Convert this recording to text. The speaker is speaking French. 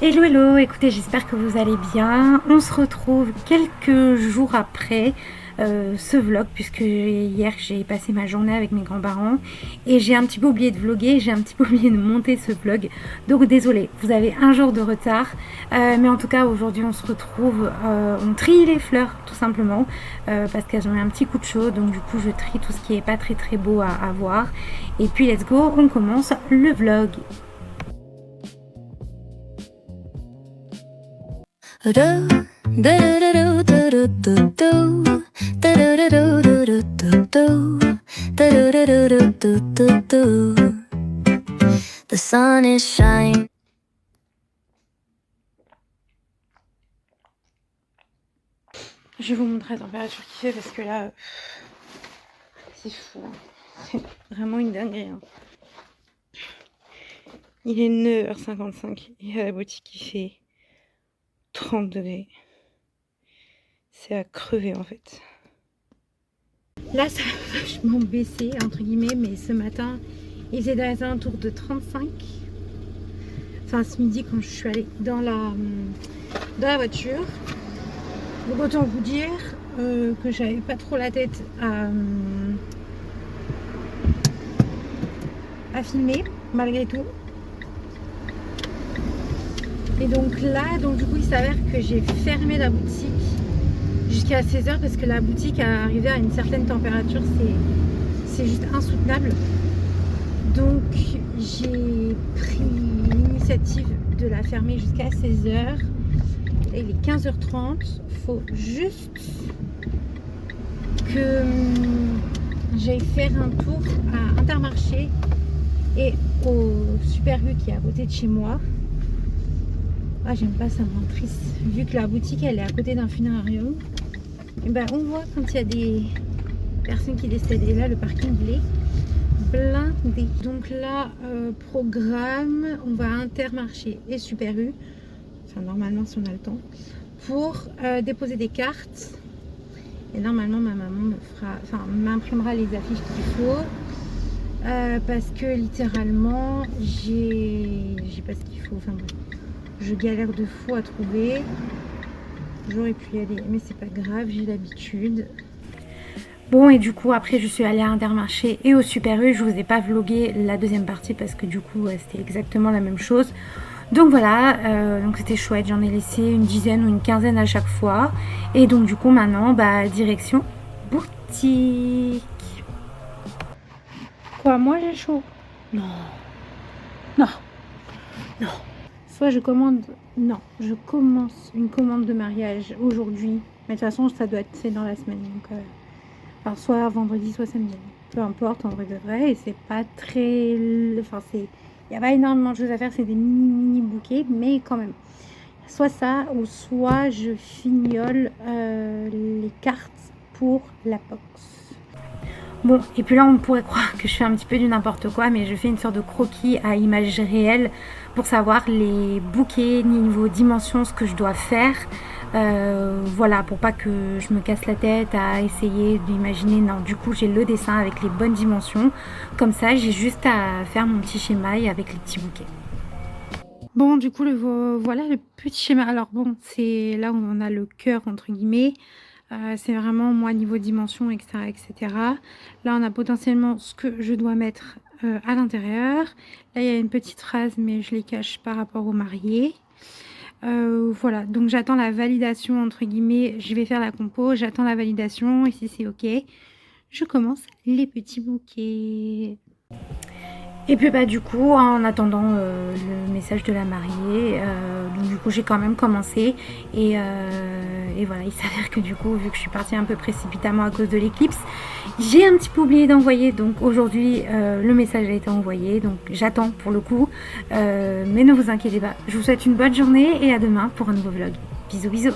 Hello hello, écoutez, j'espère que vous allez bien. On se retrouve quelques jours après ce vlog, puisque hier j'ai passé ma journée avec mes grands-parents et j'ai un petit peu oublié de vlogger, j'ai un petit peu oublié de monter ce vlog, donc désolé, vous avez un jour de retard, mais en tout cas aujourd'hui on se retrouve, on trie les fleurs tout simplement, parce qu'elles ont eu un petit coup de chaud, donc du coup je trie tout ce qui est pas très beau à voir, et puis let's go, on commence le vlog. The sun is shining. Je vais vous montrer la température qu'il fait parce que là, c'est fou. C'est vraiment une dinguerie. Hein. Il est 9h55 et à la boutique il fait 30 degrés. C'est à crever en fait. Là ça a vachement baissé entre guillemets, mais ce matin il faisait dans les alentours de 35. Enfin ce midi quand je suis allée dans la voiture. Donc autant vous dire que j'avais pas trop la tête à filmer malgré tout. Et donc là, du coup il s'avère que j'ai fermé la boutique jusqu'à 16h parce que la boutique a arrivé à une certaine température, c'est juste insoutenable. Donc j'ai pris l'initiative de la fermer jusqu'à 16h. Et il est 15h30, faut juste que j'aille faire un tour à Intermarché et au Super U qui est à côté de chez moi. Ah, j'aime pas, ça me rend triste. Vu que la boutique elle est à côté d'un funérarium, et ben on voit quand il y a des personnes qui décèdent. Et là le parking il est blindé. Donc là programme, on va à Intermarché et Super U, enfin normalement si on a le temps, pour déposer des cartes. Et normalement ma maman m'imprimera les affiches qu'il faut. Parce que littéralement j'ai pas ce qu'il faut, enfin bon, je galère de fou à trouver. J'aurais pu y aller mais c'est pas grave, j'ai l'habitude. Bon, et du coup après je suis allée à Intermarché et au Super U. Je vous ai pas vlogué la deuxième partie parce que du coup c'était exactement la même chose. Donc voilà, donc c'était chouette, j'en ai laissé une dizaine ou une quinzaine à chaque fois. Et donc du coup maintenant direction boutique. Quoi, moi j'ai chaud? Non, non, non. Soit je commande, non, je commence une commande de mariage aujourd'hui. Mais de toute façon ça doit être fait dans la semaine. Donc alors soit vendredi, soit samedi. Peu importe en vrai de vrai. Et c'est pas très... Enfin c'est... Il n'y a pas énormément de choses à faire, c'est des mini bouquets, mais quand même. Soit ça, ou soit je fignole les cartes pour la box. Bon, et puis là on pourrait croire que je fais un petit peu du n'importe quoi, mais je fais une sorte de croquis à image réelle pour savoir les bouquets, niveau dimension, ce que je dois faire. Voilà, pour pas que je me casse la tête à essayer d'imaginer. Non, du coup j'ai le dessin avec les bonnes dimensions. Comme ça j'ai juste à faire mon petit schéma avec les petits bouquets. Bon, du coup voilà le petit schéma. Alors bon, c'est là où on a le cœur entre guillemets. C'est vraiment moi niveau dimension, etc. Là on a potentiellement ce que je dois mettre à l'intérieur. Là il y a une petite phrase mais je les cache par rapport au marié. Voilà, donc j'attends la validation entre guillemets. Je vais faire la compo, j'attends la validation et si c'est ok, je commence les petits bouquets. Et puis du coup en attendant le message de la mariée, donc du coup j'ai quand même commencé et voilà, il s'avère que du coup vu que je suis partie un peu précipitamment à cause de l'éclipse, j'ai un petit peu oublié d'envoyer, donc aujourd'hui le message a été envoyé, donc j'attends pour le coup, mais ne vous inquiétez pas, je vous souhaite une bonne journée et à demain pour un nouveau vlog. Bisous bisous.